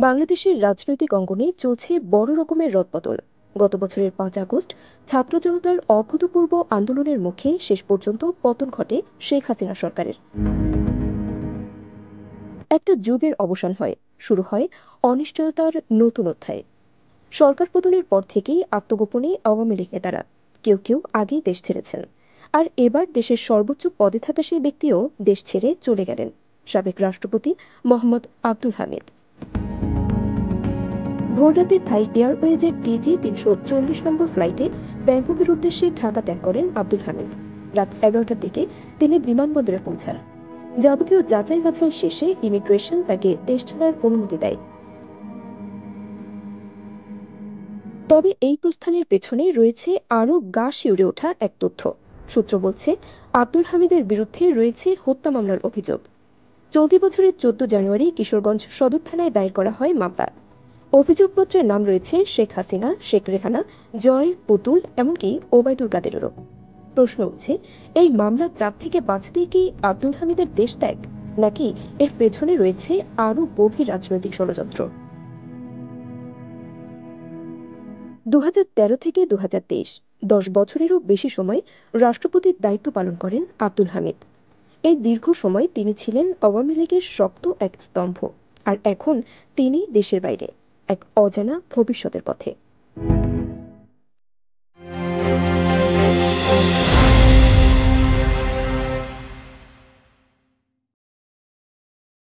বাংলাদেশের রাজনৈতিক অঙ্গনে চলছে বড় রকমের রদবদল। গত বছরের ৫ আগস্ট ছাত্র জনতার অভূতপূর্ব আন্দোলনের মুখে শেষ পর্যন্ত পতন ঘটে শেখ হাসিনা সরকারের। একটা যুগের অবসান হয়, শুরু হয় অনিশ্চয়তার নতুন অধ্যায়। সরকার পতনের পর থেকেই আত্মগোপনে আওয়ামী লীগ নেতারা কেউ কেউ আগেই দেশ ছেড়েছেন। আর এবার দেশের সর্বোচ্চ পদে থাকা সেই ব্যক্তিও দেশ ছেড়ে চলে গেলেন, সাবেক রাষ্ট্রপতি মোহাম্মদ আব্দুল হামিদ। ভোররাতে থাই এয়ারওয়েজের TG-340 নম্বর ফ্লাইটে ব্যাংককের উদ্দেশ্যে ঢাকা ত্যাগ করেন আব্দুল হামিদ। রাত 11টার দিকে তিনি বিমানবন্দরে পৌঁছান। যাবতীয় যাচাই বাছাই শেষে ইমিগ্রেশন তাকে দেশ ছাড়ার অনুমতি দেয়। তবে এই প্রস্থানের পেছনে রয়েছে আরও গা শিউরে ওঠা এক তথ্য। সূত্র বলছে, আব্দুল হামিদের বিরুদ্ধে রয়েছে হত্যা মামলার অভিযোগ। চলতি বছরের 14 জানুয়ারি কিশোরগঞ্জ সদর থানায় দায়ের করা হয় মামলা। অভিযোগপত্রের নাম রয়েছে শেখ হাসিনা, শেখ রেহানা, জয়, পুতুল, এমনকি ওবায়দুল কাদেরেরও। প্রশ্ন উঠছে, এই মামলার চাপ থেকে বাঁচতেই কি আব্দুল হামিদের দেশ ত্যাগ, নাকি এর পেছনে রয়েছে আরও গভীর রাজনৈতিক ষড়যন্ত্র? 2013 থেকে 2023, 10 বছরেরও বেশি সময় রাষ্ট্রপতির দায়িত্ব পালন করেন আব্দুল হামিদ। এই দীর্ঘ সময় তিনি ছিলেন আওয়ামী লীগের শক্ত এক স্তম্ভ। আর এখন তিনি দেশের বাইরে, এক অজানা ভবিষ্যতের পথে।